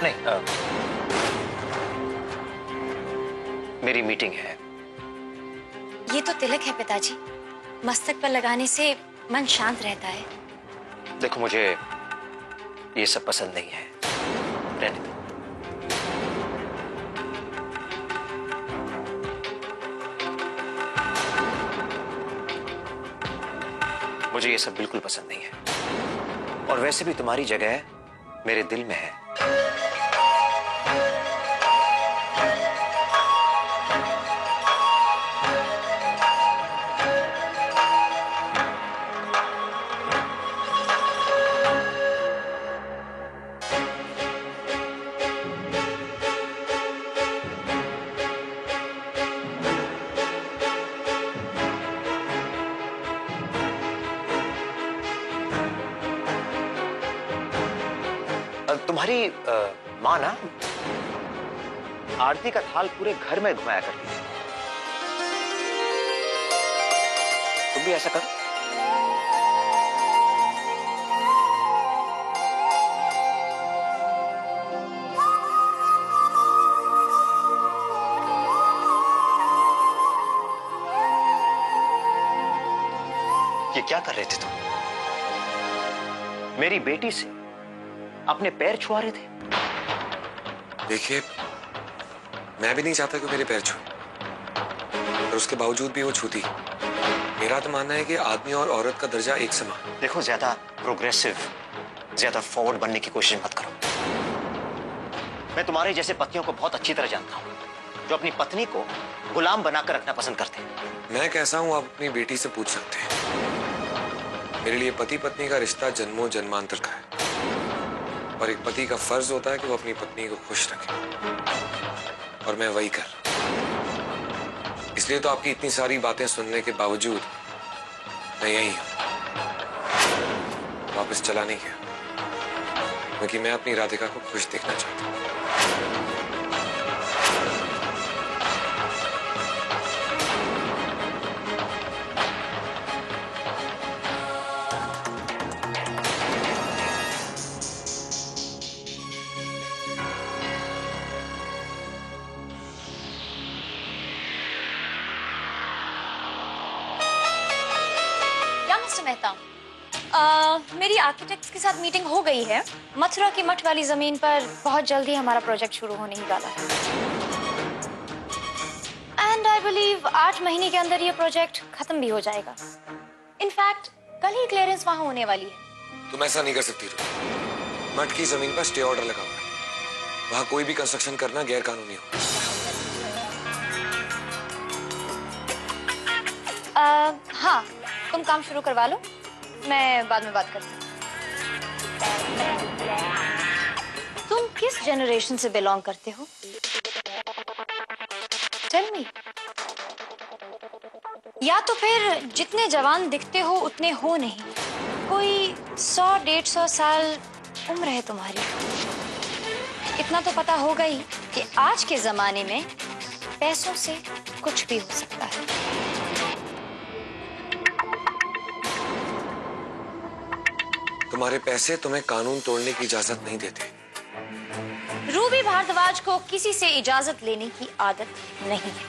नहीं, मेरी मीटिंग है। ये तो तिलक है पिताजी, मस्तक पर लगाने से मन शांत रहता है। देखो, मुझे ये सब पसंद नहीं है। रहने दो। मुझे ये सब बिल्कुल पसंद नहीं है, और वैसे भी तुम्हारी जगह मेरे दिल में है। तुम्हारी माँ ना आरती का थाल पूरे घर में घुमाया करती थी। तुम भी ऐसा करो। ये क्या कर रहे थे तुम? मेरी बेटी से अपने पैर छुआ रहे थे। देखिए, मैं भी नहीं चाहता कि मेरे पैर छुए, पर उसके बावजूद भी वो छूती। मेरा तो मानना है कि आदमी और औरत का दर्जा एक समान। देखो, ज्यादा प्रोग्रेसिव, ज्यादा फॉरवर्ड बनने की कोशिश मत करो। मैं तुम्हारे जैसे पतियों को बहुत अच्छी तरह जानता हूँ, जो अपनी पत्नी को गुलाम बनाकर रखना पसंद करते हैं। मैं कैसा हूँ आप अपनी बेटी से पूछ सकते हैं। मेरे लिए पति पत्नी का रिश्ता जन्मों जन्मांतर का है, और एक पति का फर्ज होता है कि वो अपनी पत्नी को खुश रखे, और मैं वही कर। इसलिए तो आपकी इतनी सारी बातें सुनने के बावजूद मैं यही हूं, वापस चला नहीं गया, क्योंकि मैं अपनी राधिका को खुश देखना चाहता हूं। मेहता, मेरी आर्किटेक्ट्स के साथ मीटिंग हो गई है। मथुरा की मठ वाली जमीन पर बहुत जल्दी हमारा प्रोजेक्ट शुरू होने ही वाला है। एंड आई बिलीव 8 महीने के अंदर ये प्रोजेक्ट खत्म भी हो जाएगा। इनफैक्ट कल ही क्लियरेंस वहां होने वाली है। तुम ऐसा नहीं कर सकती रू। मठ की जमीन पर स्टे ऑर्डर लगा हुआ है, वहां कोई भी कंस्ट्रक्शन करना गैर कानूनी हो। हाँ, तुम काम शुरू करवा लो, मैं बाद में बात करती हूँ। तुम किस जनरेशन से बिलोंग करते हो? Tell me. या तो फिर जितने जवान दिखते हो उतने हो नहीं, कोई 100-150 साल उम्र है तुम्हारी। इतना तो पता होगा ही कि आज के जमाने में पैसों से कुछ भी हो सकता है। तुम्हारे पैसे तुम्हें कानून तोड़ने की इजाजत नहीं देते। रूबी भारद्वाज को किसी से इजाजत लेने की आदत नहीं है।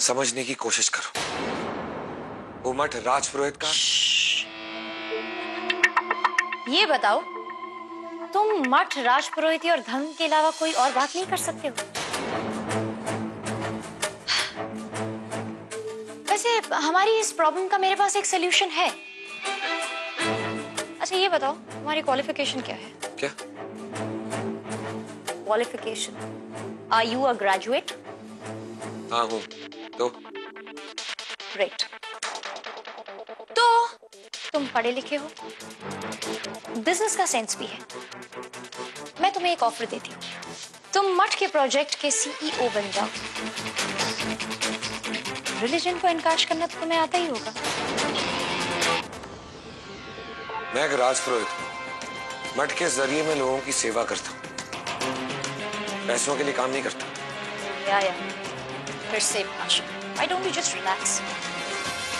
समझने की कोशिश करो। वो मठ राजपुरोहित का। ये बताओ, तुम मठ, राजपुरोहिती और धर्म के अलावा कोई और बात नहीं कर सकते हो? वैसे हमारी इस प्रॉब्लम का मेरे पास एक सलूशन है। अच्छा ये बताओ, तुम्हारी क्वालिफिकेशन क्या है? क्या qualification? Are you a graduate? हाँ हूँ। तो ग्रेट। तो तुम पढ़े लिखे हो, बिजनेस का सेंस भी है। मैं तुम्हें एक ऑफर देती हूँ, तुम मठ के प्रोजेक्ट के सीईओ बन जाओ। रिलीजन को इनकार करना तो तुम्हें आता ही होगा। मैं एक राजपुरोहित हूँ। मठ के जरिए मैं लोगों की सेवा करता हूँ, पैसों के लिए काम नहीं करता। या फिर से भाषण। Why don't you just relax?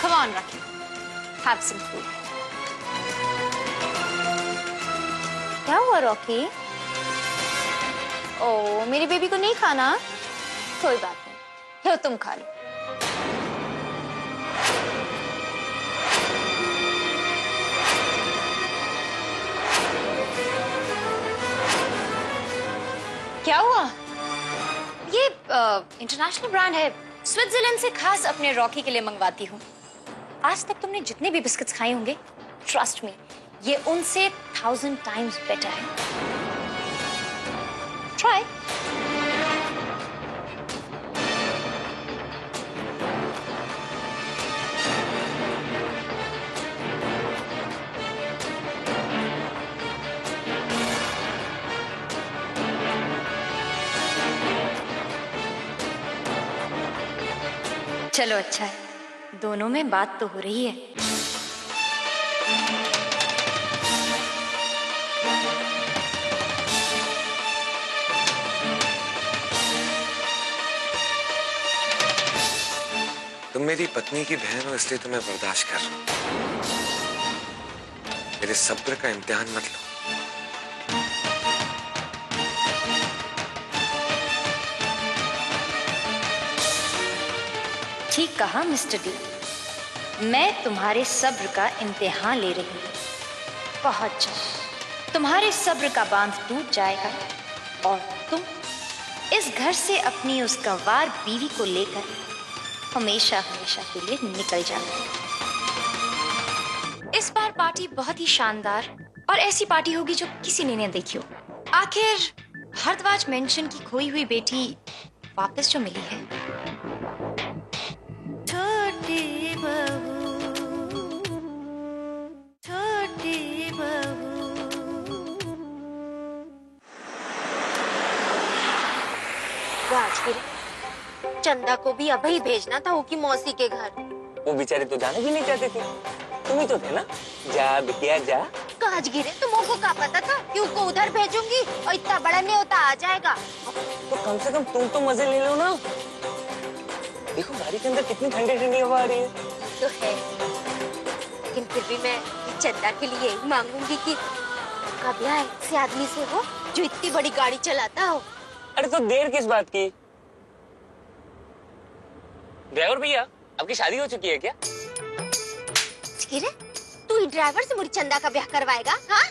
Come on, Raki. Have some food. क्या हुआ रॉकी? ओ, मेरी बेबी को नहीं खाना? कोई बात नहीं, लो तुम खा लो। क्या हुआ? ये इंटरनेशनल ब्रांड है, स्विट्जरलैंड से खास अपने रॉकी के लिए मंगवाती हूँ। आज तक तुमने जितने भी बिस्किट्स खाए होंगे, ट्रस्ट मी, ये उनसे 1000 टाइम्स बेटर है। ट्राई। चलो अच्छा है, दोनों में बात तो हो रही है। तुम मेरी पत्नी की बहन हो, इसलिए तुम्हें बर्दाश्त कर रहा हूं। मेरे सब्र का इम्तिहान मत लो। ठीक कहा मिस्टर डी, मैं तुम्हारे सब्र का इम्तिहान ले रही हूँ। बहुत जल्द तुम्हारे सब्र का बांध टूट जाएगा और तुम इस घर से अपनी उस गंवार बीवी को लेकर हमेशा हमेशा के लिए निकल जाओगे। इस बार पार्टी बहुत ही शानदार और ऐसी पार्टी होगी जो किसी ने नहीं देखी हो। आखिर भारद्वाज मेंशन की खोई हुई बेटी वापस जो मिली है। छोटी बहू, छोटी बहू। राजगिरी, चंदा को भी अभी भेजना था उनकी मौसी के घर। वो बेचारी तो जाना भी नहीं चाहती थी, तुम ही तो थे ना। जा बिटिया जा। राजगिरी, तुमको क्या पता था कि उसको उधर भेजूंगी और इतना बड़ा न्योता आ जाएगा। तो कम से कम तुम तो मजे ले लो ना। देखो गाड़ी के अंदर कितनी ठंडी ठंडी हवा आ रही है। तो है, लेकिन फिर भी मैं चंदा के लिए यही मांगूंगी कि उसका ब्याह ऐसे आदमी से हो जो इतनी बड़ी गाड़ी चलाता हो। अरे तो देर किस बात की? ड्राइवर भैया, आपकी शादी हो चुकी है क्या? तू ही ड्राइवर से मेरी चंदा का ब्याह करवाएगा? हाँ?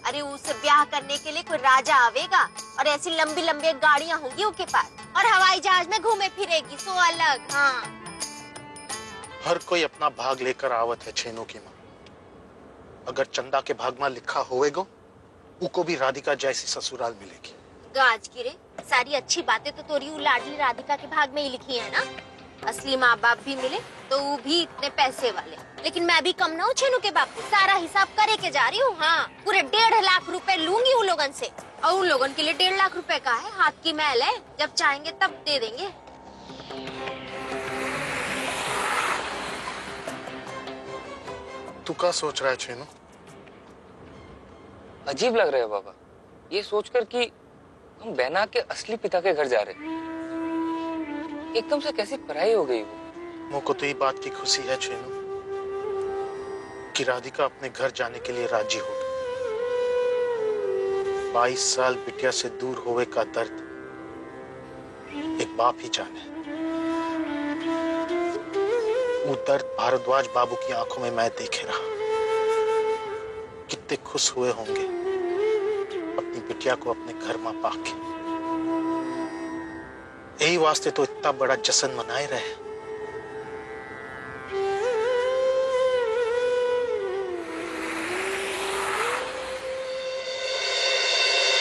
अरे उसे ब्याह करने के लिए कोई राजा आवेगा और ऐसी लंबी लंबी गाड़ियां होंगी उसके पास और हवाई जहाज में घूमे फिरेगी, सो अलग। हाँ, हर कोई अपना भाग लेकर आवत है छेनों की माँ। अगर चंदा के भाग में लिखा होएगा, उको भी राधिका जैसी ससुराल मिलेगी। गाजगिरे, सारी अच्छी बातें तो तोरी लाडली राधिका के भाग में ही लिखी है ना। असली माँ बाप भी मिले तो वो भी इतने पैसे वाले, लेकिन मैं भी कम ना हूँ छेनू के बाप को। सारा हिसाब करे के जा रही हूँ। हाँ, पूरे 1.5 लाख रुपए लूंगी उन लोगन से, और उन लोगन के लिए 1.5 लाख रुपए का है, हाथ की मैल है, जब चाहेंगे तब दे देंगे। तू क्या सोच रहा है छेनू? अजीब लग रहा है बाबा, ये सोचकर कि हम बहना के असली पिता के घर जा रहे हैं। एकदम से कैसी पराई हो गई वो। मुझको तो ये बात की खुशी है छेनू कि राधिका अपने घर जाने के लिए राजी हो गई। 22 साल बिटिया से दूर होवे का दर्द एक बाप ही जाने। वो दर्द भारद्वाज बाबू की आंखों में मैं देखे रहा। कितने खुश हुए होंगे अपनी बिटिया को अपने घर में पाके। यही वास्ते तो इतना बड़ा जश्न मनाए रहे।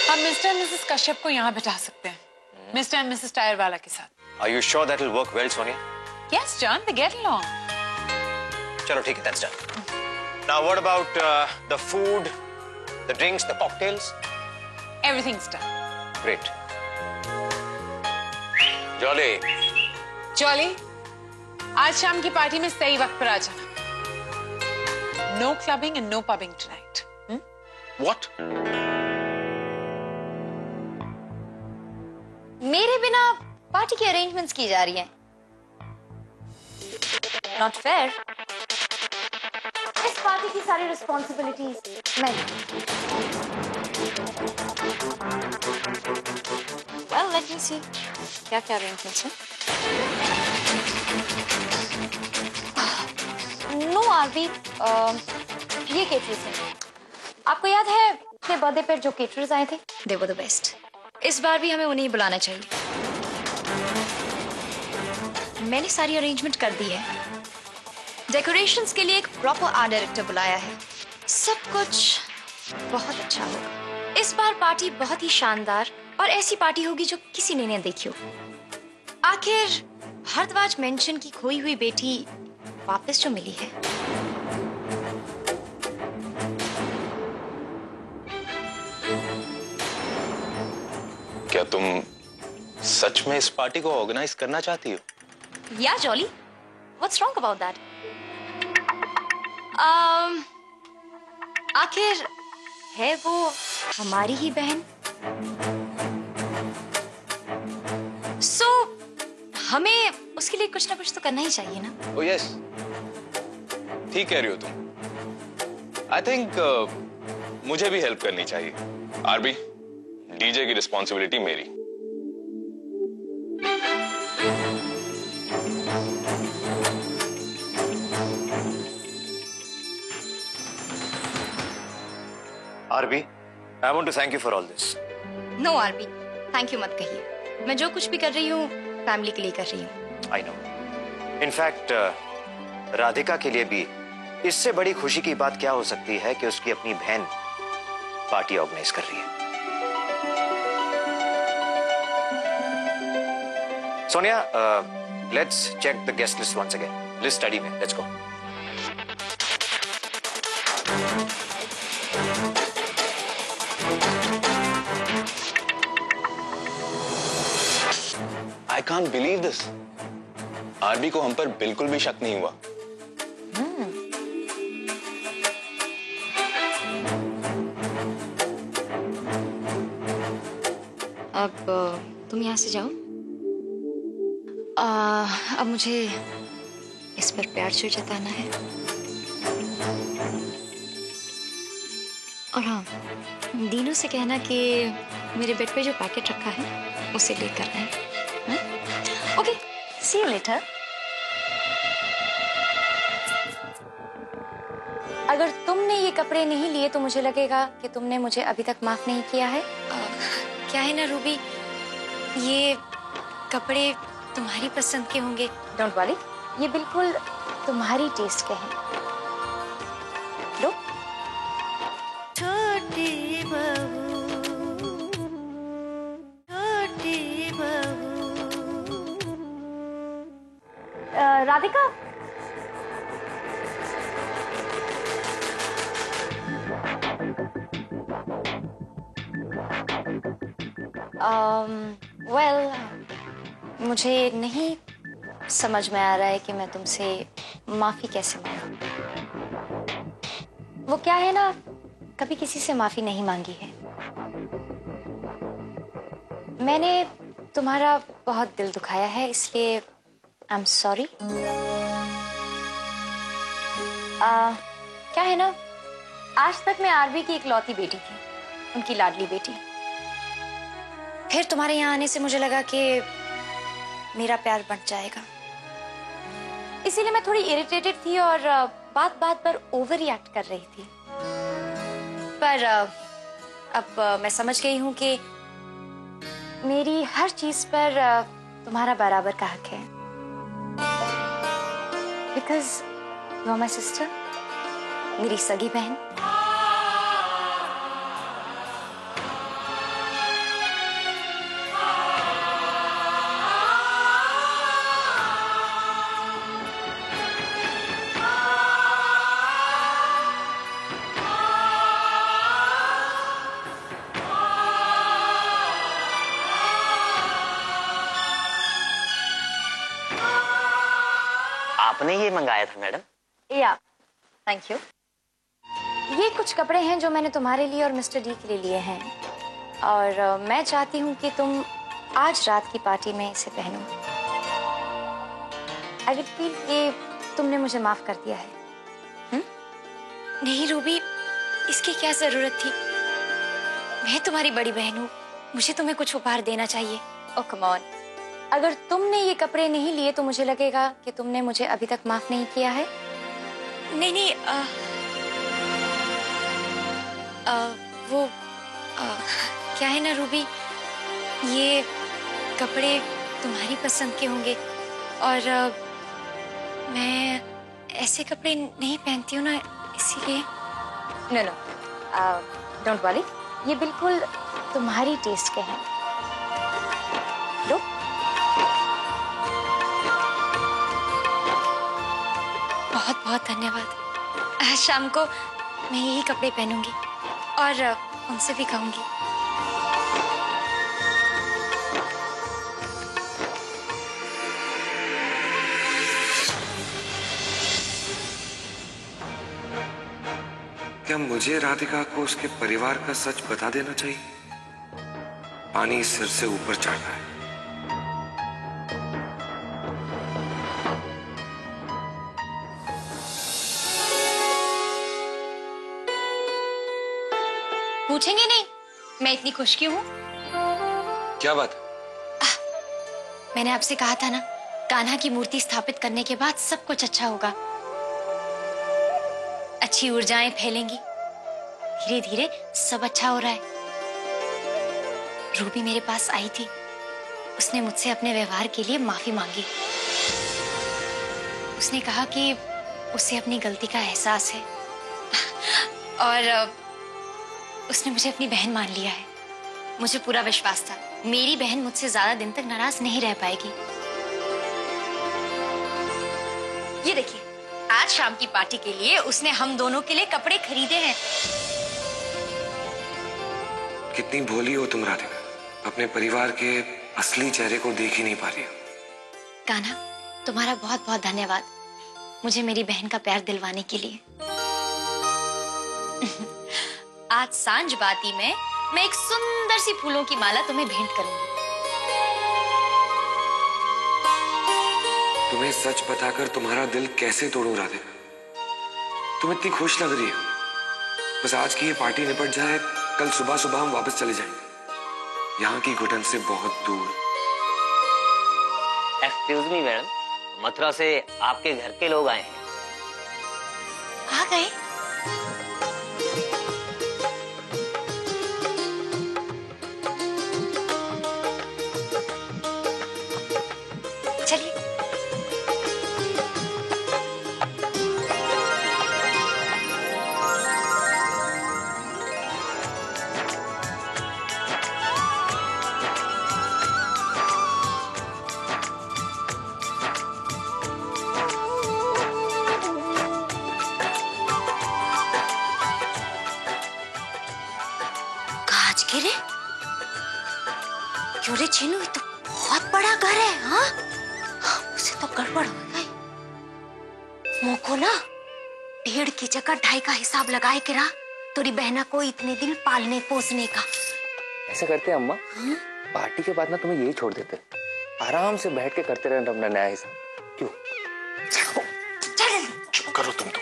हम मिस्टर एंड मिसेस कश्यप को यहाँ बिठा सकते हैं, मिस्टर एंड मिसेस टायर वाला के साथ। Are you sure that will work well, Sonia? Yes, John, they get along. चलो ठीक है, that's done. Now what about the food, the drinks, the cocktails? Everything's done. Great. Jolly, jolly, आज शाम की party में सही वक्त पर आ जाना। No clubbing and no pubbing tonight. What? मेरे बिना पार्टी की अरेंजमेंट्स की जा रही हैं। Not fair. इस पार्टी की सारी रिस्पॉन्सिबिलिटीज मैं लूंगी। Well, let me see. क्या क्या arrangements हैं? No, आरबी, ये केटरर्स हैं। आपको याद है अपने बर्थडे पर जो केटरर्स आए थे? They were the best. इस बार भी हमें उन्हें ही बुलाना चाहिए। मैंने सारी अरेंजमेंट कर दी है। डेकोरेशंस के लिए एक प्रॉपर आर्ट डायरेक्टर बुलाया है। सब कुछ बहुत अच्छा होगा। इस बार पार्टी बहुत ही शानदार और ऐसी पार्टी होगी जो किसी ने नहीं देखी हो। आखिर भारद्वाज मेंशन की खोई हुई बेटी वापस जो मिली है। क्या तुम सच में इस पार्टी को ऑर्गेनाइज करना चाहती हो? या jolly, what's wrong about that? आखिर है वो हमारी ही बहन। सो हमें उसके लिए कुछ ना कुछ तो करना ही चाहिए ना। ओह यस, ठीक कह रही हो तुम। आई थिंक मुझे भी हेल्प करनी चाहिए। आरबी, डीजे की रिस्पॉन्सिबिलिटी मेरी। RB, I want to thank you for all this. No RB, thank you मत कहिए। मैं जो कुछ भी कर रही हूँ फैमिली के लिए कर रही हूँ। I know. In fact, Radhika के लिए भी इससे बड़ी खुशी की बात क्या हो सकती है कि उसकी अपनी बहन पार्टी ऑर्गेनाइज कर रही है। Sonia, let's check the guest list once again. List study में, let's go. I can't believe this. RB को हम पर बिल्कुल भी शक नहीं हुआ। अब तुम यहाँ से जाओ। अब मुझे इस पर प्यार जो जताना है। और हाँ, दीनू से कहना कि मेरे बेड पे जो पैकेट रखा है उसे लेकर आए। Okay, see you later. अगर तुमने ये कपड़े नहीं लिए तो मुझे लगेगा कि तुमने मुझे अभी तक माफ नहीं किया है। क्या है ना रूबी, ये कपड़े तुम्हारी पसंद के होंगे। डोंट वरी, ये बिल्कुल तुम्हारी टेस्ट के हैं। लो। छोटी बहू, छोटी बहू। राधिका, वेल, मुझे नहीं समझ में आ रहा है कि मैं तुमसे माफी कैसे मांगूं। वो क्या है ना, कभी किसी से माफी नहीं मांगी है। मैंने तुम्हारा बहुत दिल दुखाया है, इसलिए आई एम सॉरी। क्या है ना, आज तक मैं आरबी की इकलौती बेटी थी, उनकी लाडली बेटी। फिर तुम्हारे यहाँ आने से मुझे लगा कि मेरा प्यार बढ़ जाएगा, इसीलिए मैं थोड़ी इरिटेटेड थी और बात बात पर ओवर रिएक्ट कर रही थी। पर अब मैं समझ गई हूँ कि मेरी हर चीज पर तुम्हारा बराबर का हक है। Because you are my sister, मेरी सगी बहन। आपने ये मंगाया था मैडम? या, थैंक यू। ये कुछ कपड़े हैं जो मैंने तुम्हारे लिए और मिस्टर डी के लिए लिए हैं, और मैं चाहती हूँ कि तुम आज रात की पार्टी में इसे पहनो। आई विल फील कि तुमने मुझे माफ कर दिया है। नहीं रूबी, इसकी क्या जरूरत थी? मैं तुम्हारी बड़ी बहन हूँ, मुझे तुम्हें कुछ उपहार देना चाहिए। ओ कम ऑन, अगर तुमने ये कपड़े नहीं लिए तो मुझे लगेगा कि तुमने मुझे अभी तक माफ नहीं किया है। नहीं नहीं, वो क्या है ना रूबी, ये कपड़े तुम्हारी पसंद के होंगे और मैं ऐसे कपड़े नहीं पहनती हूँ ना, इसीलिए। नो नो, डोंट वरी, ये बिल्कुल तुम्हारी टेस्ट के हैं। लो। बहुत बहुत धन्यवाद। आज शाम को मैं यही कपड़े पहनूंगी और उनसे भी कहूंगी। क्या मुझे राधिका को उसके परिवार का सच बता देना चाहिए? पानी सिर से ऊपर चढ़ रहा है। पूछेंगे नहीं मैं इतनी खुश क्यों हूँ? क्या बात? मैंने आपसे कहा था ना, कान्हा की मूर्ति स्थापित करने के बाद सब कुछ अच्छा होगा, अच्छी ऊर्जाएं फैलेंगी, धीरे धीरे सब अच्छा हो रहा है। रूबी मेरे पास आई थी, उसने मुझसे अपने व्यवहार के लिए माफी मांगी। उसने कहा कि उसे अपनी गलती का एहसास है और उसने मुझे अपनी बहन मान लिया है। मुझे पूरा विश्वास था मेरी बहन मुझसे ज्यादा दिन तक नाराज नहीं रह पाएगी। ये देखिए, आज शाम की पार्टी के लिए उसने हम दोनों के लिए कपड़े खरीदे हैं। कितनी भोली हो तुम राधिका, अपने परिवार के असली चेहरे को देख ही नहीं पा रही हो। कान्हा, तुम्हारा बहुत बहुत धन्यवाद मुझे मेरी बहन का प्यार दिलवाने के लिए। आज सांझ बाती में मैं एक सुंदर सी फूलों की माला तुम्हें भेंट करूंगी। तुम्हें सच बताकर तुम्हारा दिल कैसे तोड़ूं राधिका? तुम इतनी खुश लग रही हो, बस आज की ये पार्टी निपट जाए, कल सुबह सुबह हम वापस चले जाएंगे, यहाँ की घुटन से बहुत दूर। एक्सक्यूज मी मैडम, मथुरा से आपके घर के लोग आए हैं। आ गए? चलिए। काज गिरे? क्यों रे चीनू, ये तो बहुत बड़ा घर है। हाँ, उसे तो गड़बड़ हो गई। मोको ना 1.5 की जगह 2.5 का हिसाब लगाए के रहा तेरी बहना को इतने दिन पालने पोसने का। ऐसा करते हैं अम्मा, पार्टी के बाद ना तुम्हें यही छोड़ देते, आराम से बैठ के करते रहना अपना नया हिसाब। क्यों? चल चुप करो तुम तो।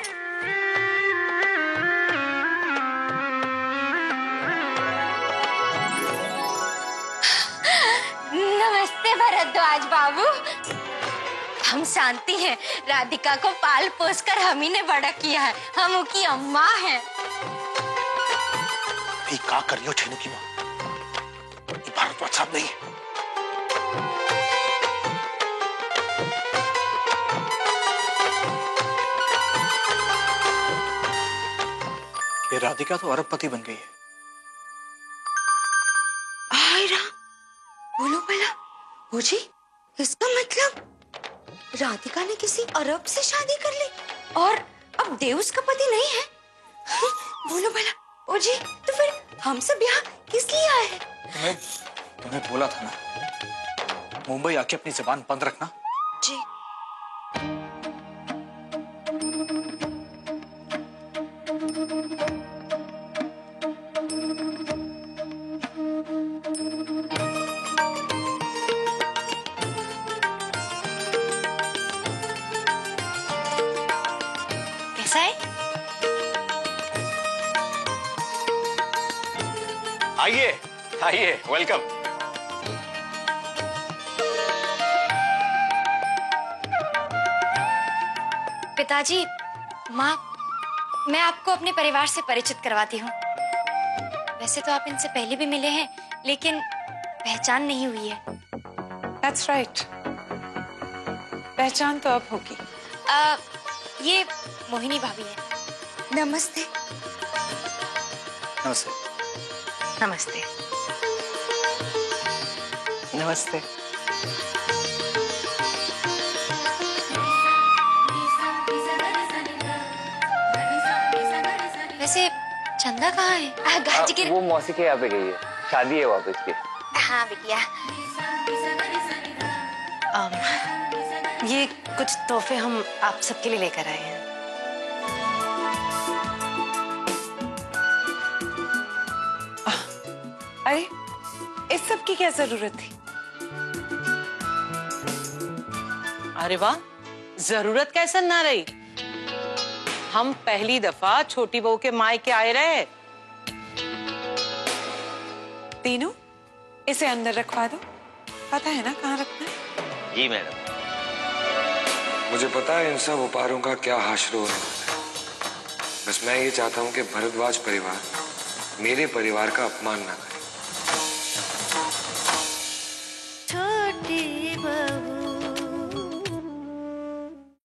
नमस्ते भरद्वाज बाबू। हम शांति हैं, राधिका को पाल पोस कर हम ही ने बड़ा किया है, हम उसकी अम्मा हैं। ये क्या कर रही हो छेनू की माँ? ये भारद्वाज साहब नहीं है। ये राधिका तो अरबपति बन गई है। बोलो भला जी, इसका मतलब राधिका ने किसी अरब से शादी कर ली और अब देउस का पति नहीं है। बोलो भला ओ जी, तो फिर हमसे ब्याह किस लिए आए हैं? तुम्हें बोला था ना, मुंबई आके अपनी जुबान बंद रखना। जी। आइए आइए, वेलकम। पिताजी, माँ, मैं आपको अपने परिवार से परिचित करवाती हूँ। वैसे तो आप इनसे पहले भी मिले हैं, लेकिन पहचान नहीं हुई है। That's right. पहचान तो अब होगी। ये मोहिनी भाभी है। नमस्ते। नमस्ते। नमस्ते। नमस्ते। वैसे चंदा कहाँ है? गाजीगिर। वो मौसी के यहाँ पे गई है, शादी है वापस की। हाँ बिटिया। ये कुछ तोहफे हम आप सबके लिए लेकर आए हैं। अरे इस सब की क्या जरूरत थी? अरे वाह, जरूरत कैसे ना रही। हम पहली दफा छोटी बहू के मायके आए रहे। तीनों इसे अंदर रखवा दो, पता है ना कहाँ रखना है? जी मैडम। मुझे पता है इन सब उपहारों का क्या हाशर होने वाला है। बस मैं ये चाहता हूँ कि भरद्वाज परिवार मेरे परिवार का अपमान ना करे।